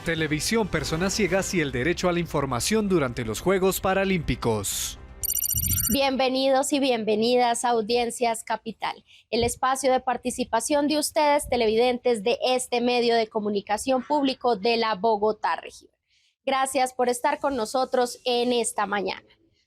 Televisión, personas ciegas y el derecho a la información durante los Juegos Paralímpicos. Bienvenidos y bienvenidas a Audiencias Capital, el espacio de participación de ustedes, televidentes de este medio de comunicación público de la Bogotá región. Gracias por estar con nosotros en esta mañana.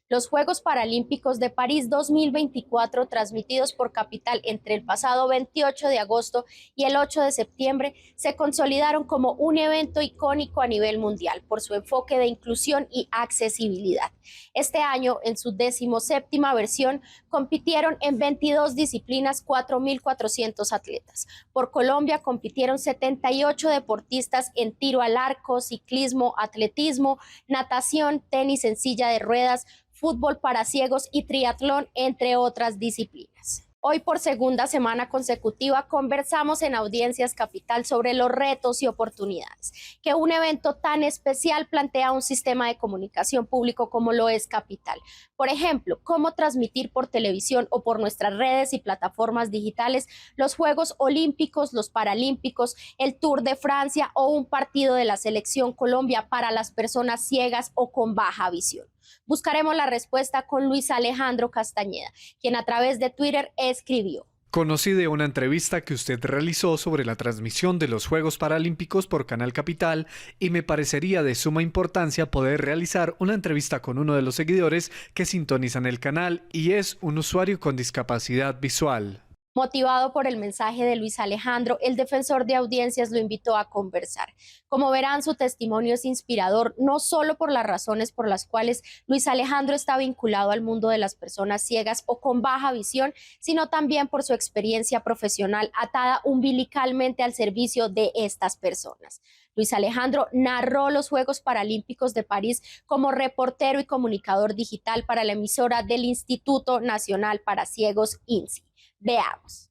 Los Juegos Paralímpicos de París 2024, transmitidos por Capital entre el pasado 28 de agosto y el 8 de septiembre, se consolidaron como un evento icónico a nivel mundial por su enfoque de inclusión y accesibilidad. Este año, en su 17ª versión, compitieron en 22 disciplinas 4.400 atletas. Por Colombia compitieron 78 deportistas en tiro al arco, ciclismo, atletismo, natación, tenis en silla de ruedas, fútbol para ciegos y triatlón, entre otras disciplinas. Hoy, por segunda semana consecutiva, conversamos en Audiencias Capital sobre los retos y oportunidades que un evento tan especial plantea a un sistema de comunicación público como lo es Capital. Por ejemplo, cómo transmitir por televisión o por nuestras redes y plataformas digitales los Juegos Olímpicos, los Paralímpicos, el Tour de Francia o un partido de la Selección Colombia para las personas ciegas o con baja visión. Buscaremos la respuesta con Luis Alejandro Castañeda, quien a través de Twitter escribió: Conocí de una entrevista que usted realizó sobre la transmisión de los Juegos Paralímpicos por Canal Capital y me parecería de suma importancia poder realizar una entrevista con uno de los seguidores que sintonizan el canal y es un usuario con discapacidad visual. Motivado por el mensaje de Luis Alejandro, el defensor de audiencias lo invitó a conversar. Como verán, su testimonio es inspirador, no solo por las razones por las cuales Luis Alejandro está vinculado al mundo de las personas ciegas o con baja visión, sino también por su experiencia profesional atada umbilicalmente al servicio de estas personas. Luis Alejandro narró los Juegos Paralímpicos de París como reportero y comunicador digital para la emisora del Instituto Nacional para Ciegos, INSI. Veamos.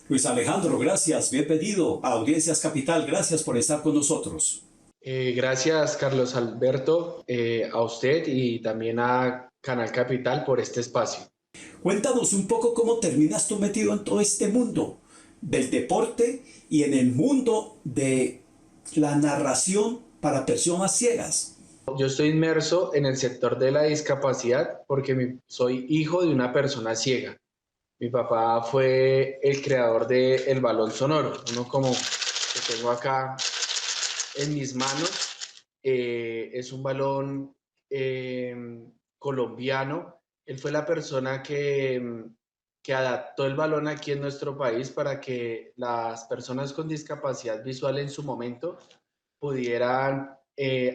Luis Alejandro, gracias, bienvenido a Audiencias Capital, gracias por estar con nosotros. Gracias, Carlos Alberto, a usted y también a Canal Capital por este espacio. Cuéntanos un poco cómo terminas tú metido en todo este mundo del deporte y en el mundo de la narración para personas ciegas. Yo estoy inmerso en el sector de la discapacidad porque soy hijo de una persona ciega. Mi papá fue el creador del balón sonoro, uno como que tengo acá en mis manos. Es un balón colombiano. Él fue la persona que adaptó el balón aquí en nuestro país para que las personas con discapacidad visual en su momento pudieran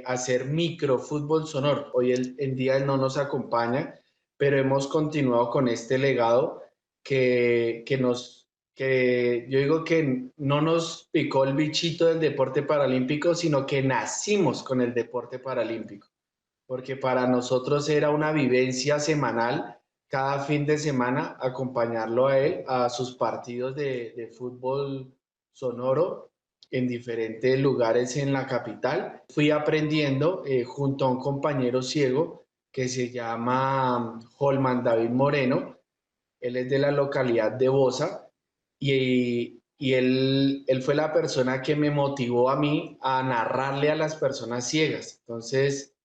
hacer microfútbol sonoro. Hoy en día él no nos acompaña, pero hemos continuado con este legado que yo digo que no nos picó el bichito del deporte paralímpico, sino que nacimos con el deporte paralímpico, porque para nosotros era una vivencia semanal, cada fin de semana, acompañarlo a él a sus partidos de fútbol sonoro en diferentes lugares en la capital. Fui aprendiendo junto a un compañero ciego que se llama Holman David Moreno. Él es de la localidad de Bosa y él fue la persona que me motivó a mí a narrarle a las personas ciegas. Entonces,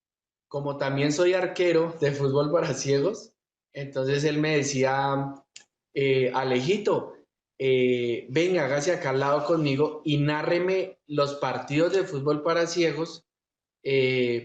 como también soy arquero de fútbol para ciegos, entonces él me decía, Alejito, venga, hágase acá al lado conmigo y nárreme los partidos de fútbol para ciegos,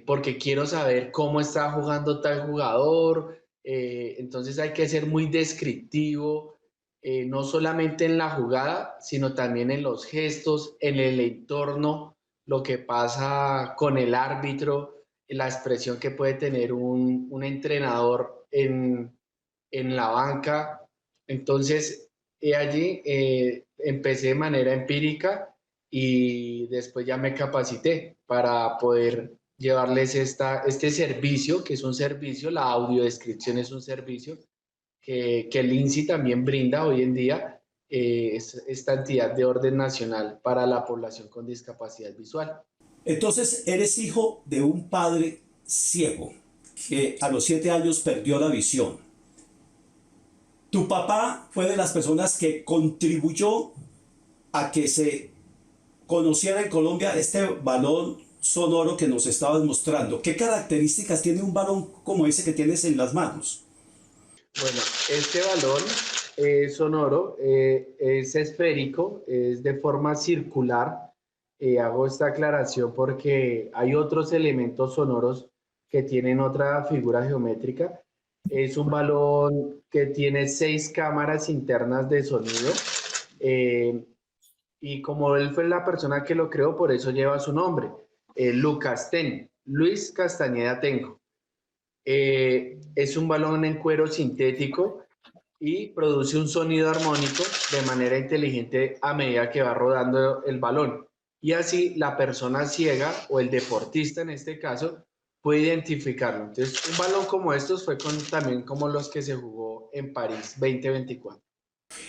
porque quiero saber cómo está jugando tal jugador. Entonces hay que ser muy descriptivo, no solamente en la jugada, sino también en los gestos, en el entorno, lo que pasa con el árbitro, la expresión que puede tener un entrenador en la banca. Entonces, allí empecé de manera empírica y después ya me capacité para poder llevarles este servicio, que es un servicio, la audiodescripción es un servicio que el INSI también brinda hoy en día, esta entidad de orden nacional para la población con discapacidad visual. Entonces, eres hijo de un padre ciego que a los 7 años perdió la visión. Tu papá fue de las personas que contribuyó a que se conociera en Colombia este balón sonoro que nos estabas mostrando. ¿Qué características tiene un balón como ese que tienes en las manos? Bueno, este balón sonoro es esférico, es de forma circular. Hago esta aclaración porque hay otros elementos sonoros que tienen otra figura geométrica. Es un balón que tiene 6 cámaras internas de sonido. eh, y como él fue la persona que lo creó, por eso lleva su nombre, Lucas Ten, Luis Castañeda Tenco. Es un balón en cuero sintético y produce un sonido armónico de manera inteligente a medida que va rodando el balón. Y así la persona ciega o el deportista en este caso puede identificarlo. Entonces, un balón como estos fue también como los que se jugó en París 2024.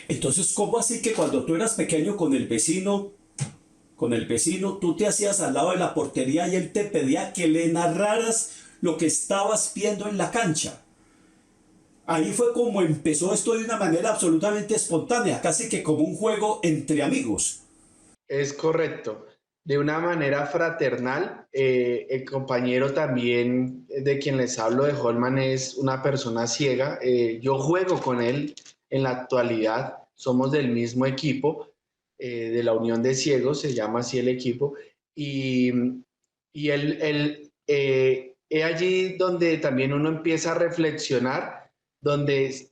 Entonces, ¿cómo así que cuando tú eras pequeño con el vecino, tú te hacías al lado de la portería y él te pedía que le narraras lo que estabas viendo en la cancha? Ahí fue como empezó esto de una manera absolutamente espontánea, casi que como un juego entre amigos. Es correcto. De una manera fraternal, el compañero también de quien les hablo de Holman es una persona ciega. Yo juego con él en la actualidad, somos del mismo equipo, de la Unión de Ciegos, se llama así el equipo, y, y es allí donde también uno empieza a reflexionar, donde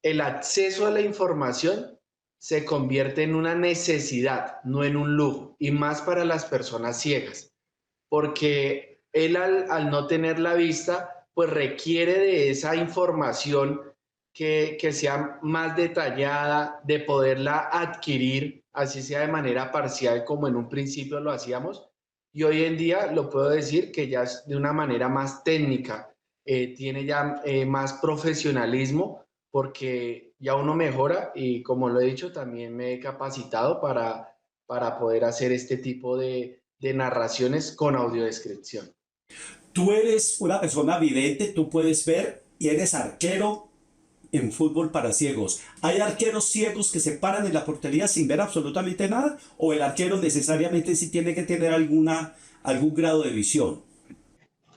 el acceso a la información se convierte en una necesidad, no en un lujo, y más para las personas ciegas, porque él al no tener la vista, pues requiere de esa información que sea más detallada, de poderla adquirir, así sea de manera parcial como en un principio lo hacíamos, y hoy en día lo puedo decir que ya es de una manera más técnica, tiene ya más profesionalismo, porque ya uno mejora y como lo he dicho, también me he capacitado para poder hacer este tipo de narraciones con audiodescripción. Tú eres una persona vidente, tú puedes ver y eres arquero en fútbol para ciegos. ¿Hay arqueros ciegos que se paran en la portería sin ver absolutamente nada? ¿O el arquero necesariamente sí tiene que tener algún grado de visión?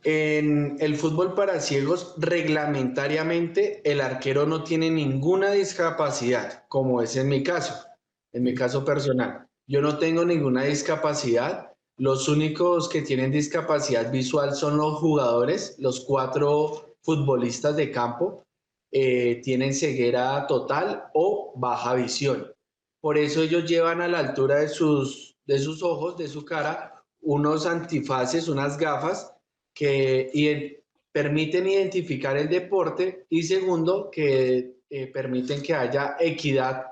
En el fútbol para ciegos, reglamentariamente, el arquero no tiene ninguna discapacidad, como es en mi caso personal. Yo no tengo ninguna discapacidad. Los únicos que tienen discapacidad visual son los jugadores, los 4 futbolistas de campo, tienen ceguera total o baja visión. Por eso ellos llevan a la altura de sus ojos, de su cara, unos antifaces, unas gafas que permiten identificar el deporte y segundo, que permiten que haya equidad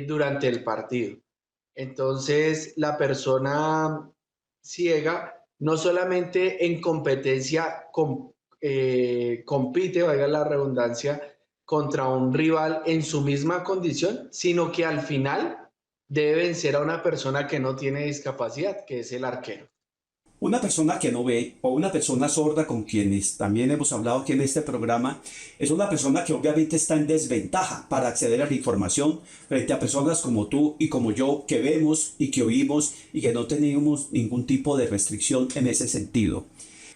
durante el partido. Entonces, la persona ciega no solamente en competencia compite, valga la redundancia, contra un rival en su misma condición, sino que al final debe vencer a una persona que no tiene discapacidad, que es el arquero. Una persona que no ve o una persona sorda con quienes también hemos hablado aquí en este programa es una persona que obviamente está en desventaja para acceder a la información frente a personas como tú y como yo que vemos y que oímos y que no tenemos ningún tipo de restricción en ese sentido.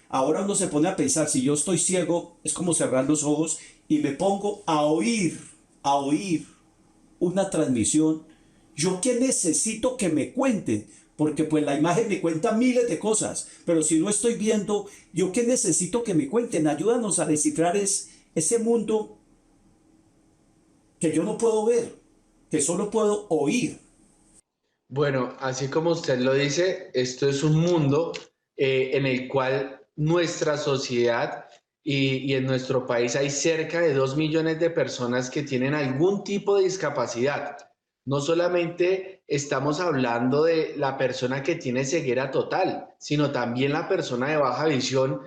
Ahora uno se pone a pensar, si yo estoy ciego, es como cerrar los ojos y me pongo a oír una transmisión. ¿Yo qué necesito que me cuenten? Porque pues la imagen me cuenta miles de cosas, pero si no estoy viendo, ¿yo qué necesito que me cuenten? Ayúdanos a descifrar ese mundo que yo no puedo ver, que solo puedo oír. Bueno, así como usted lo dice, esto es un mundo en el cual nuestra sociedad y en nuestro país hay cerca de 2 millones de personas que tienen algún tipo de discapacidad. No solamente estamos hablando de la persona que tiene ceguera total, sino también la persona de baja visión.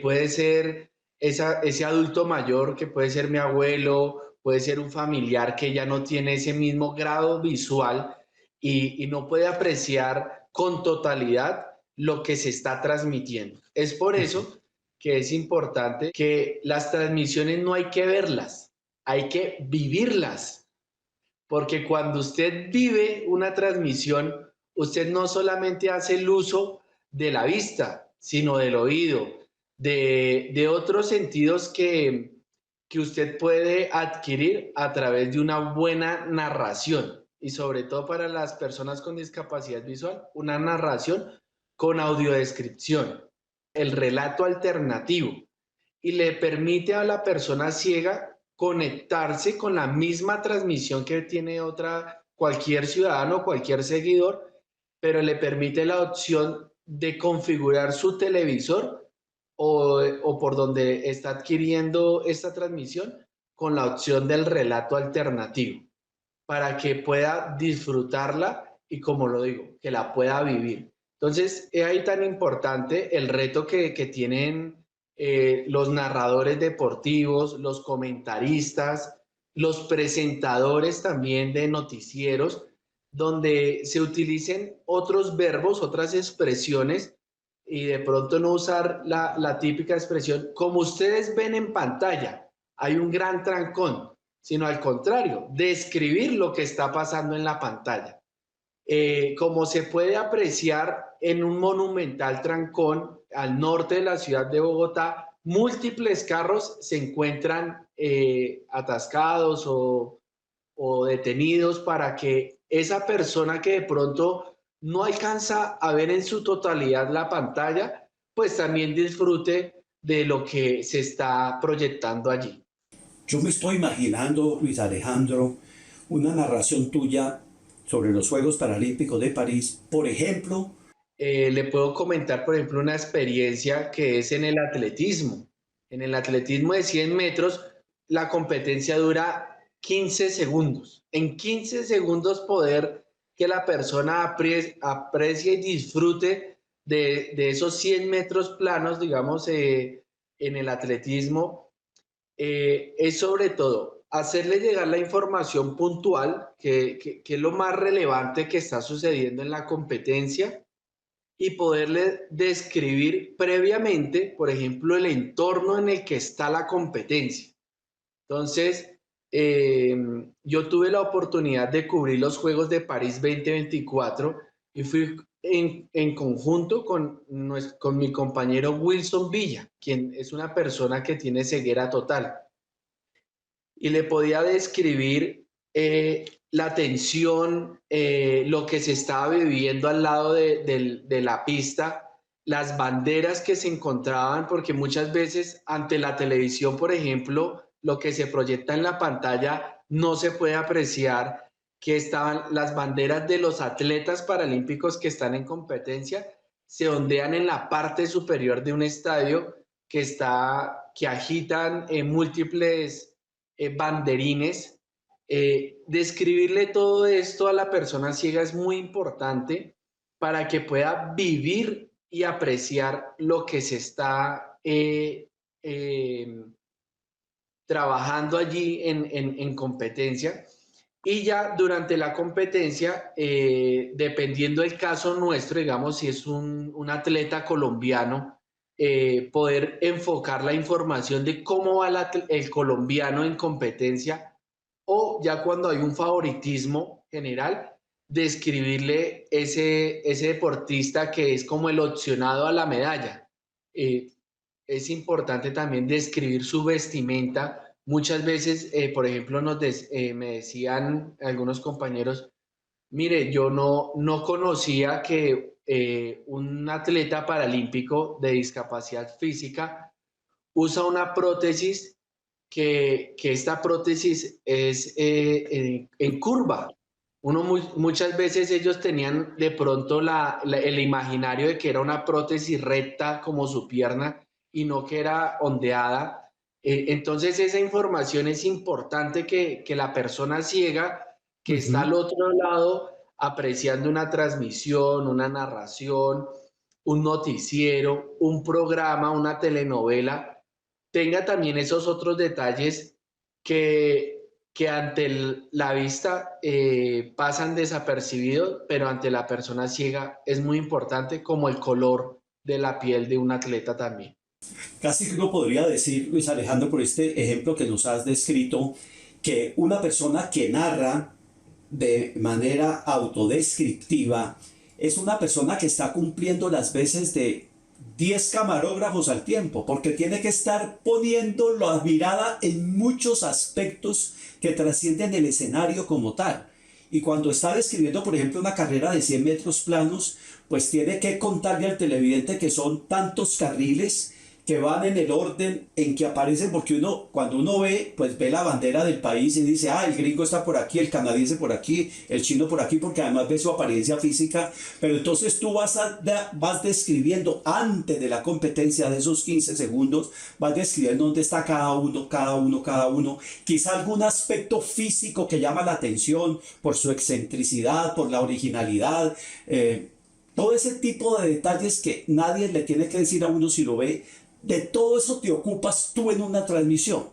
Puede ser ese adulto mayor que puede ser mi abuelo, puede ser un familiar que ya no tiene ese mismo grado visual y no puede apreciar con totalidad lo que se está transmitiendo. Es por eso que es importante que las transmisiones no hay que verlas, hay que vivirlas, porque cuando usted vive una transmisión, usted no solamente hace el uso de la vista, sino del oído, de otros sentidos que usted puede adquirir a través de una buena narración y sobre todo para las personas con discapacidad visual, una narración con audiodescripción, el relato alternativo y le permite a la persona ciega conectarse con la misma transmisión que tiene cualquier ciudadano, cualquier seguidor, pero le permite la opción de configurar su televisor o por donde está adquiriendo esta transmisión con la opción del relato alternativo para que pueda disfrutarla y, como lo digo, que la pueda vivir. Entonces, es ahí tan importante el reto que tienen los narradores deportivos, los comentaristas, los presentadores también de noticieros, donde se utilicen otros verbos, otras expresiones y de pronto no usar la típica expresión como ustedes ven en pantalla. Hay un gran trancón, sino al contrario, describir lo que está pasando en la pantalla. Como se puede apreciar en un monumental trancón al norte de la ciudad de Bogotá, múltiples carros se encuentran atascados o detenidos para que esa persona que de pronto no alcanza a ver en su totalidad la pantalla, pues también disfrute de lo que se está proyectando allí. Yo me estoy imaginando, Luis Alejandro, una narración tuya sobre los Juegos Paralímpicos de París, por ejemplo. Le puedo comentar, por ejemplo, una experiencia que es en el atletismo. En el atletismo de 100 metros, la competencia dura 15 segundos. En 15 segundos poder que la persona aprecie y disfrute de esos 100 metros planos, digamos, en el atletismo, es sobre todo hacerle llegar la información puntual, que es lo más relevante que está sucediendo en la competencia, y poderle describir previamente, por ejemplo, el entorno en el que está la competencia. Entonces, yo tuve la oportunidad de cubrir los Juegos de París 2024 y fui en conjunto con mi compañero Wilson Villa, quien es una persona que tiene ceguera total. Y le podía describir la tensión, lo que se estaba viviendo al lado de la pista, las banderas que se encontraban, porque muchas veces ante la televisión, por ejemplo, lo que se proyecta en la pantalla no se puede apreciar que estaban las banderas de los atletas paralímpicos que están en competencia, se ondean en la parte superior de un estadio que agitan múltiples banderines. Describirle todo esto a la persona ciega es muy importante para que pueda vivir y apreciar lo que se está trabajando allí en competencia. Y ya durante la competencia, dependiendo del caso nuestro, digamos, si es un atleta colombiano, poder enfocar la información de cómo va el colombiano en competencia, o ya cuando hay un favoritismo general, describirle ese deportista que es como el opcionado a la medalla. Es importante también describir su vestimenta. Muchas veces, por ejemplo, me decían algunos compañeros, mire, yo no conocía que un atleta paralímpico de discapacidad física usa una prótesis que esta prótesis es en curva. Muchas veces ellos tenían de pronto el imaginario de que era una prótesis recta como su pierna y no que era ondeada. Entonces esa información es importante que la persona ciega que está al otro lado apreciando una transmisión, una narración, un noticiero, un programa, una telenovela, tenga también esos otros detalles que ante la vista pasan desapercibidos, pero ante la persona ciega es muy importante, como el color de la piel de un atleta también. Casi que uno podría decir, Luis Alejandro, por este ejemplo que nos has descrito, que una persona que narra de manera autodescriptiva es una persona que está cumpliendo las veces de 10 camarógrafos al tiempo, porque tiene que estar poniendo la mirada en muchos aspectos que trascienden el escenario como tal. Y cuando está describiendo, por ejemplo, una carrera de 100 metros planos, pues tiene que contarle al televidente que son tantos carriles que van en el orden en que aparecen, porque uno, cuando uno ve, pues ve la bandera del país y dice, ah, el gringo está por aquí, el canadiense por aquí, el chino por aquí, porque además ve su apariencia física, pero entonces tú vas describiendo antes de la competencia de esos 15 segundos, vas describiendo dónde está cada uno, quizá algún aspecto físico que llama la atención por su excentricidad, por la originalidad, todo ese tipo de detalles que nadie le tiene que decir a uno si lo ve. De todo eso te ocupas tú en una transmisión.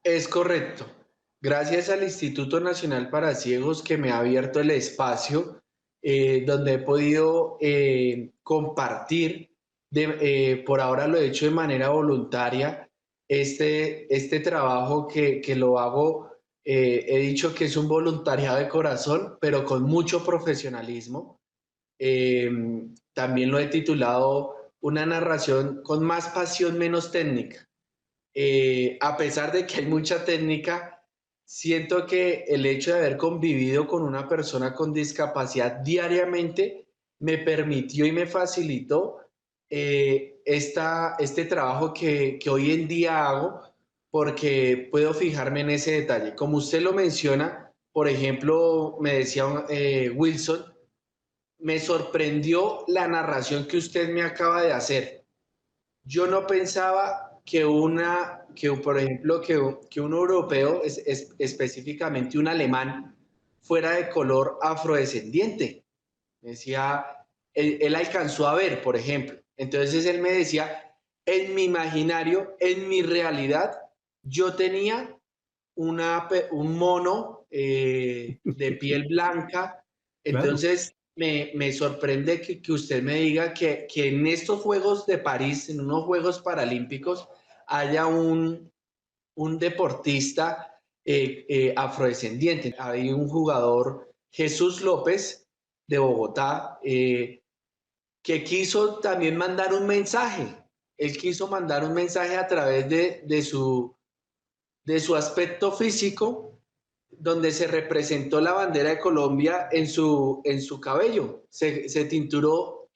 Es correcto. Gracias al Instituto Nacional para Ciegos que me ha abierto el espacio donde he podido compartir, por ahora lo he hecho de manera voluntaria, este trabajo que lo hago, he dicho que es un voluntariado de corazón, pero con mucho profesionalismo. También lo he titulado Una narración con más pasión, menos técnica. A pesar de que hay mucha técnica, siento que el hecho de haber convivido con una persona con discapacidad diariamente me permitió y me facilitó este trabajo que hoy en día hago, porque puedo fijarme en ese detalle. Como usted lo menciona, por ejemplo, me decía Wilson, me sorprendió la narración que usted me acaba de hacer. Yo no pensaba que por ejemplo, que un europeo, específicamente un alemán, fuera de color afrodescendiente. Decía, él alcanzó a ver, por ejemplo. Entonces él me decía, en mi imaginario, en mi realidad, yo tenía un mono de piel blanca. Entonces, claro, me sorprende que usted me diga que en estos Juegos de París, en unos Juegos Paralímpicos, haya un deportista afrodescendiente. Hay un jugador, Jesús López, de Bogotá, que quiso también mandar un mensaje. Él quiso mandar un mensaje a través de su aspecto físico, donde se representó la bandera de Colombia en su cabello. Se tinturó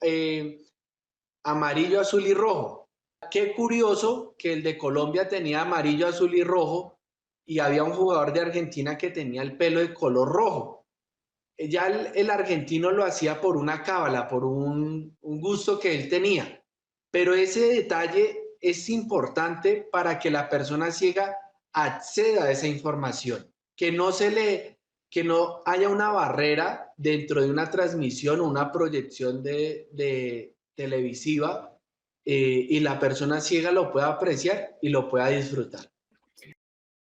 amarillo, azul y rojo. Qué curioso que el de Colombia tenía amarillo, azul y rojo, y había un jugador de Argentina que tenía el pelo de color rojo. Ya el argentino lo hacía por una cábala, por un gusto que él tenía. Pero ese detalle es importante para que la persona ciega acceda a esa información. Que no haya una barrera dentro de una transmisión o una proyección de televisiva y la persona ciega lo pueda apreciar y lo pueda disfrutar.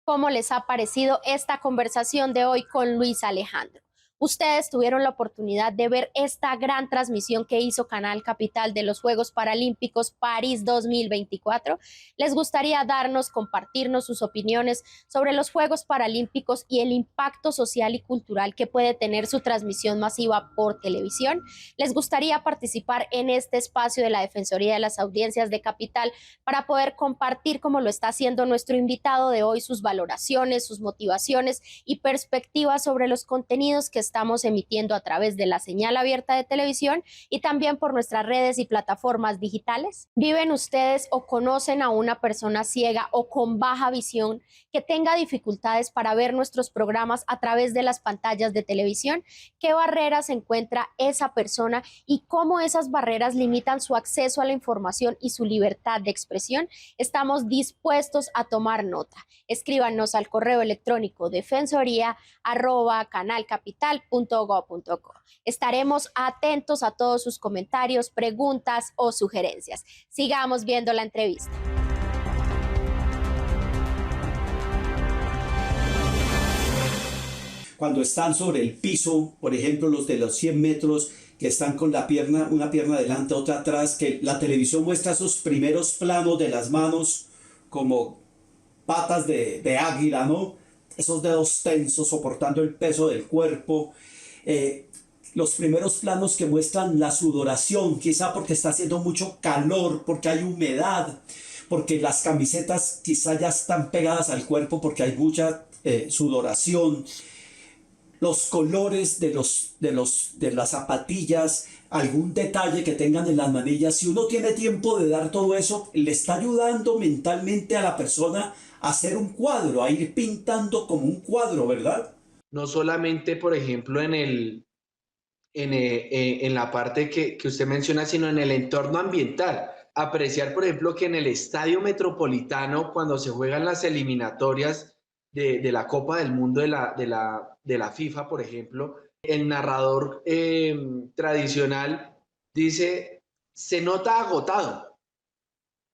¿Cómo les ha parecido esta conversación de hoy con Luis Alejandro? Ustedes tuvieron la oportunidad de ver esta gran transmisión que hizo Canal Capital de los Juegos Paralímpicos París 2024. ¿Les gustaría compartirnos sus opiniones sobre los Juegos Paralímpicos y el impacto social y cultural que puede tener su transmisión masiva por televisión? ¿Les gustaría participar en este espacio de la Defensoría de las Audiencias de Capital para poder compartir, como lo está haciendo nuestro invitado de hoy, sus valoraciones, sus motivaciones y perspectivas sobre los contenidos que estamos emitiendo a través de la señal abierta de televisión y también por nuestras redes y plataformas digitales? ¿Viven ustedes o conocen a una persona ciega o con baja visión que tenga dificultades para ver nuestros programas a través de las pantallas de televisión? ¿Qué barreras encuentra esa persona y cómo esas barreras limitan su acceso a la información y su libertad de expresión? Estamos dispuestos a tomar nota. Escríbanos al correo electrónico defensoría@canalcapital.gov.co. Estaremos atentos a todos sus comentarios, preguntas o sugerencias. Sigamos viendo la entrevista. Cuando están sobre el piso, por ejemplo, los de los 100 metros, que están con la pierna, una pierna adelante, otra atrás, que la televisión muestra esos primeros planos de las manos como patas de águila, ¿no? Esos dedos tensos soportando el peso del cuerpo. Los primeros planos que muestran la sudoración, quizá porque está haciendo mucho calor, porque hay humedad, porque las camisetas quizá ya están pegadas al cuerpo porque hay mucha sudoración. Los colores de las zapatillas, algún detalle que tengan en las manillas. Si uno tiene tiempo de dar todo eso, le está ayudando mentalmente a la persona a hacer un cuadro, a ir pintando como un cuadro, ¿verdad? No solamente, por ejemplo, en la parte que usted menciona, sino en el entorno ambiental. Apreciar, por ejemplo, que en el Estadio Metropolitano, cuando se juegan las eliminatorias de la Copa del Mundo de la FIFA, por ejemplo, el narrador tradicional dice, se nota agotado.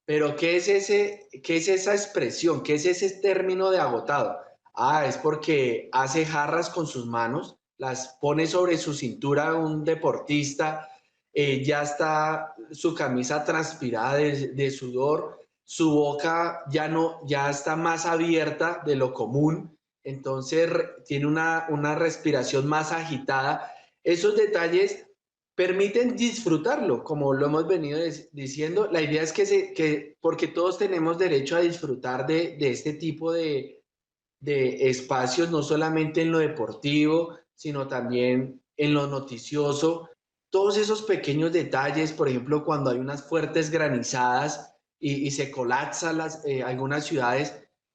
Pero ¿qué es esa expresión? ¿Qué es ese término de agotado? Ah, es porque hace jarras con sus manos, las pone sobre su cintura un deportista, ya está su camisa transpirada de sudor, su boca ya está más abierta de lo común, entonces tiene una respiración más agitada. Esos detalles permiten disfrutarlo, como lo hemos venido diciendo. La idea es porque todos tenemos derecho a disfrutar de este tipo de espacios, no solamente en lo deportivo, sino también en lo noticioso. Todos esos pequeños detalles, por ejemplo, cuando hay unas fuertes granizadas y se colapsan algunas ciudades,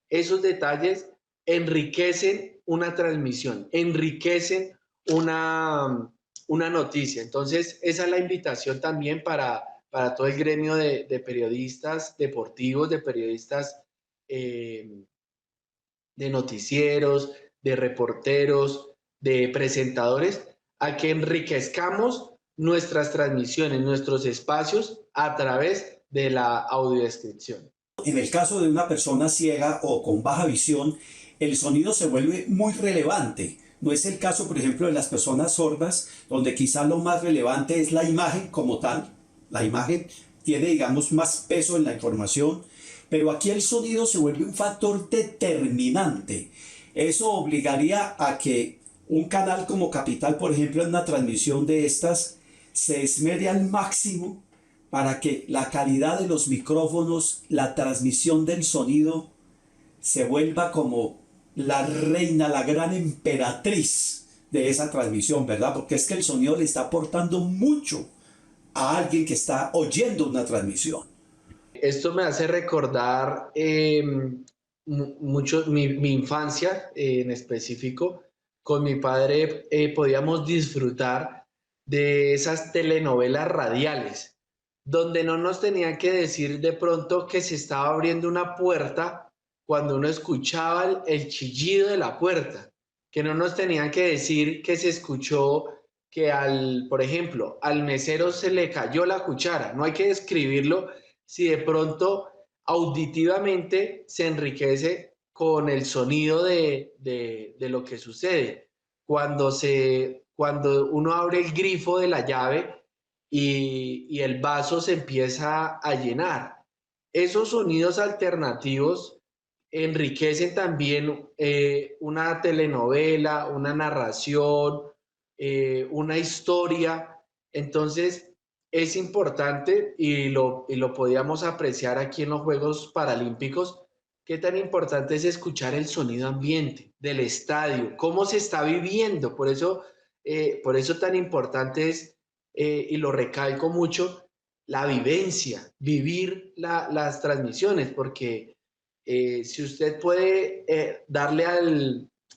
esos detalles enriquecen una transmisión, enriquecen una noticia. Entonces, esa es la invitación también para todo el gremio de periodistas deportivos, de periodistas de noticieros, de reporteros, de presentadores, a que enriquezcamos nuestras transmisiones, nuestros espacios a través de la audiodescripción. En el caso de una persona ciega o con baja visión, el sonido se vuelve muy relevante. No es el caso, por ejemplo, de las personas sordas, donde quizá lo más relevante es la imagen como tal. La imagen tiene, digamos, más peso en la información, pero aquí el sonido se vuelve un factor determinante. Eso obligaría a que un canal como Capital, por ejemplo, en una transmisión de estas, se esmere al máximo para que la calidad de los micrófonos, la transmisión del sonido, se vuelva como la reina, la gran emperatriz de esa transmisión, ¿verdad? Porque es que el sonido le está aportando mucho a alguien que está oyendo una transmisión. Esto me hace recordar mucho mi infancia en específico. Con mi padre podíamos disfrutar de esas telenovelas radiales, donde no nos tenían que decir de pronto que se estaba abriendo una puerta cuando uno escuchaba el chillido de la puerta, que no nos tenían que decir que se escuchó que por ejemplo, al mesero se le cayó la cuchara. No hay que describirlo si de pronto auditivamente se enriquece con el sonido de lo que sucede. Cuando uno abre el grifo de la llave y el vaso se empieza a llenar. Esos sonidos alternativos enriquecen también una telenovela, una narración, una historia. Entonces es importante y lo podíamos apreciar aquí en los Juegos Paralímpicos, qué tan importante es escuchar el sonido ambiente del estadio, cómo se está viviendo. Por eso tan importante es, y lo recalco mucho, la vivencia, vivir las transmisiones, porque si usted puede darle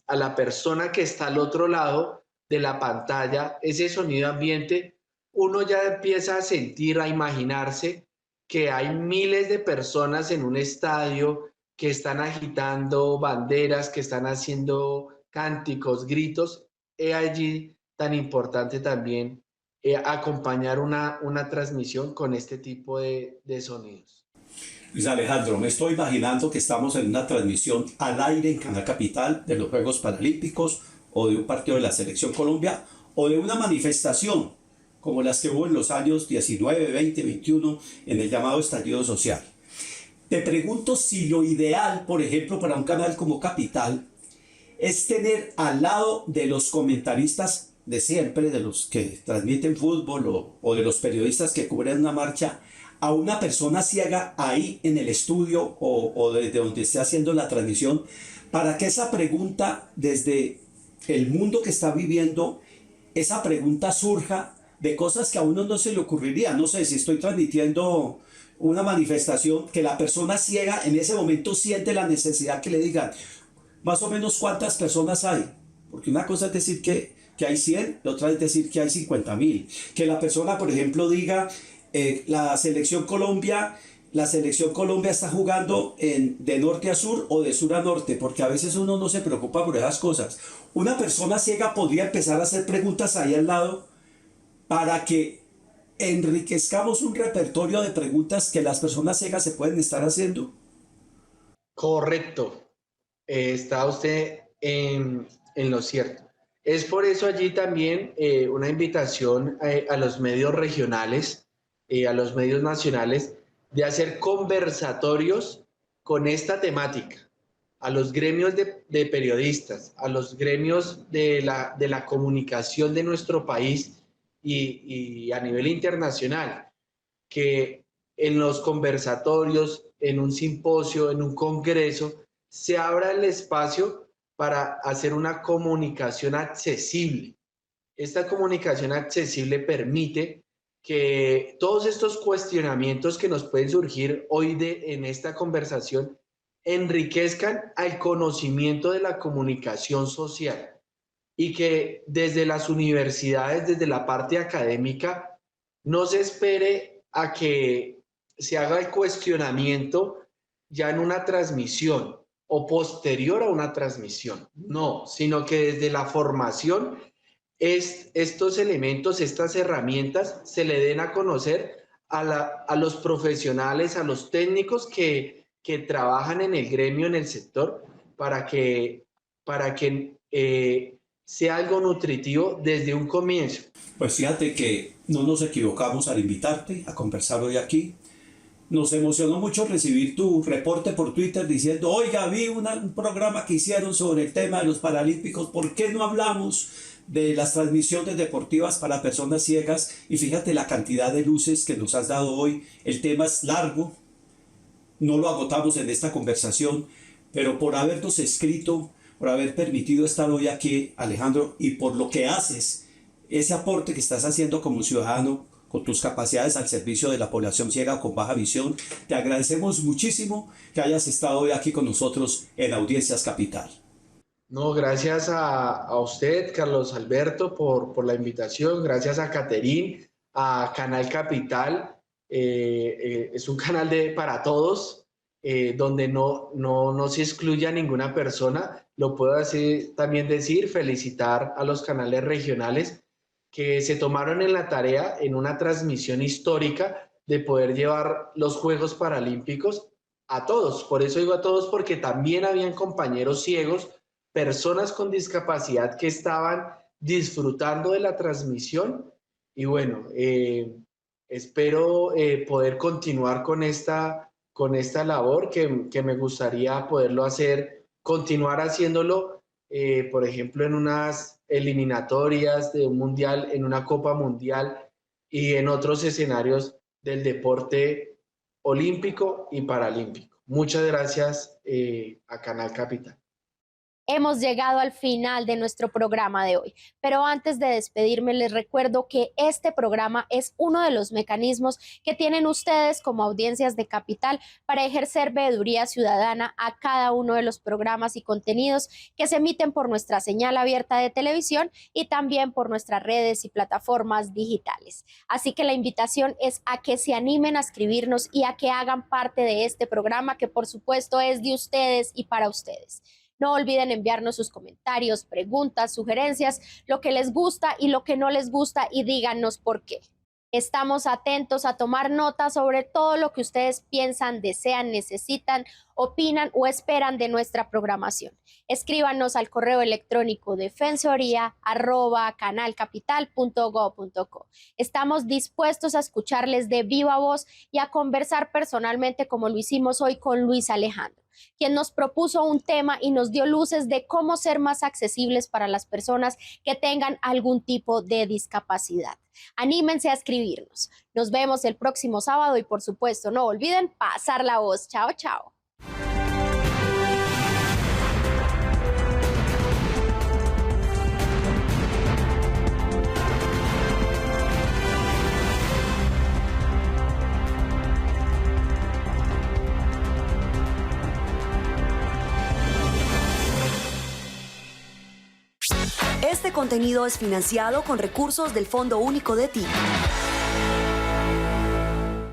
a la persona que está al otro lado de la pantalla ese sonido ambiente, uno ya empieza a sentir, a imaginarse que hay miles de personas en un estadio que están agitando banderas, que están haciendo cánticos, gritos. Es allí tan importante también acompañar una transmisión con este tipo de sonidos. Luis Alejandro, me estoy imaginando que estamos en una transmisión al aire en Canal Capital de los Juegos Paralímpicos o de un partido de la Selección Colombia o de una manifestación como las que hubo en los años 19, 20, 21, en el llamado estallido social. Te pregunto si lo ideal, por ejemplo, para un canal como Capital, es tener al lado de los comentaristas de siempre, de los que transmiten fútbol o de los periodistas que cubren una marcha, a una persona ciega ahí en el estudio o desde donde esté haciendo la transmisión, para que esa pregunta desde el mundo que está viviendo, esa pregunta surja de cosas que a uno no se le ocurriría. No sé si estoy transmitiendo una manifestación que la persona ciega en ese momento siente la necesidad que le digan más o menos cuántas personas hay. Porque una cosa es decir que hay 100, la otra es decir que hay 50.000. Que la persona, por ejemplo, diga la selección Colombia está jugando de norte a sur o de sur a norte, porque a veces uno no se preocupa por esas cosas. Una persona ciega podría empezar a hacer preguntas ahí al lado para que enriquezcamos un repertorio de preguntas que las personas ciegas se pueden estar haciendo. Correcto. Está usted en lo cierto. Es por eso allí también una invitación a los medios regionales, a los medios nacionales, de hacer conversatorios con esta temática, a los gremios de periodistas, a los gremios de la comunicación de nuestro país y a nivel internacional, que en los conversatorios, en un simposio, en un congreso, se abra el espacio para hacer una comunicación accesible. Esta comunicación accesible permite que todos estos cuestionamientos que nos pueden surgir hoy en esta conversación enriquezcan al conocimiento de la comunicación social y que desde las universidades, desde la parte académica, no se espere a que se haga el cuestionamiento ya en una transmisión o posterior a una transmisión. No, sino que desde la formación estos elementos, estas herramientas se le den a conocer a los profesionales, a los técnicos que trabajan en el gremio, en el sector, para que sea algo nutritivo desde un comienzo. Pues fíjate que no nos equivocamos al invitarte a conversar hoy aquí. Nos emocionó mucho recibir tu reporte por Twitter diciendo, oiga, vi un programa que hicieron sobre el tema de los Paralímpicos, ¿por qué no hablamos de las transmisiones deportivas para personas ciegas? Y fíjate la cantidad de luces que nos has dado hoy. El tema es largo, no lo agotamos en esta conversación, pero por habernos escrito, por haber permitido estar hoy aquí, Alejandro, y por lo que haces, ese aporte que estás haciendo como ciudadano, con tus capacidades al servicio de la población ciega o con baja visión, te agradecemos muchísimo que hayas estado hoy aquí con nosotros en Audiencias Capital. No, gracias a usted, Carlos Alberto, por la invitación. Gracias a Caterín, a Canal Capital. Es un canal para todos, donde no se excluye a ninguna persona. Lo puedo también decir, felicitar a los canales regionales que se tomaron en la tarea en una transmisión histórica de poder llevar los Juegos Paralímpicos a todos. Por eso digo a todos, porque también habían compañeros ciegos, personas con discapacidad que estaban disfrutando de la transmisión. Y bueno, espero poder continuar con esta labor que me gustaría poderlo hacer, continuar haciéndolo, por ejemplo, en unas eliminatorias de un mundial, en una Copa Mundial y en otros escenarios del deporte olímpico y paralímpico. Muchas gracias a Canal Capital. Hemos llegado al final de nuestro programa de hoy, pero antes de despedirme les recuerdo que este programa es uno de los mecanismos que tienen ustedes como audiencias de Capital para ejercer veeduría ciudadana a cada uno de los programas y contenidos que se emiten por nuestra señal abierta de televisión y también por nuestras redes y plataformas digitales. Así que la invitación es a que se animen a escribirnos y a que hagan parte de este programa que por supuesto es de ustedes y para ustedes. No olviden enviarnos sus comentarios, preguntas, sugerencias, lo que les gusta y lo que no les gusta y díganos por qué. Estamos atentos a tomar nota sobre todo lo que ustedes piensan, desean, necesitan, opinan o esperan de nuestra programación. Escríbanos al correo electrónico defensoría@canalcapital.go.co. Estamos dispuestos a escucharles de viva voz y a conversar personalmente como lo hicimos hoy con Luis Alejandro, quien nos propuso un tema y nos dio luces de cómo ser más accesibles para las personas que tengan algún tipo de discapacidad. Anímense a escribirnos. Nos vemos el próximo sábado y por supuesto no olviden pasar la voz. Chao, chao. Este contenido es financiado con recursos del Fondo Único de TIC.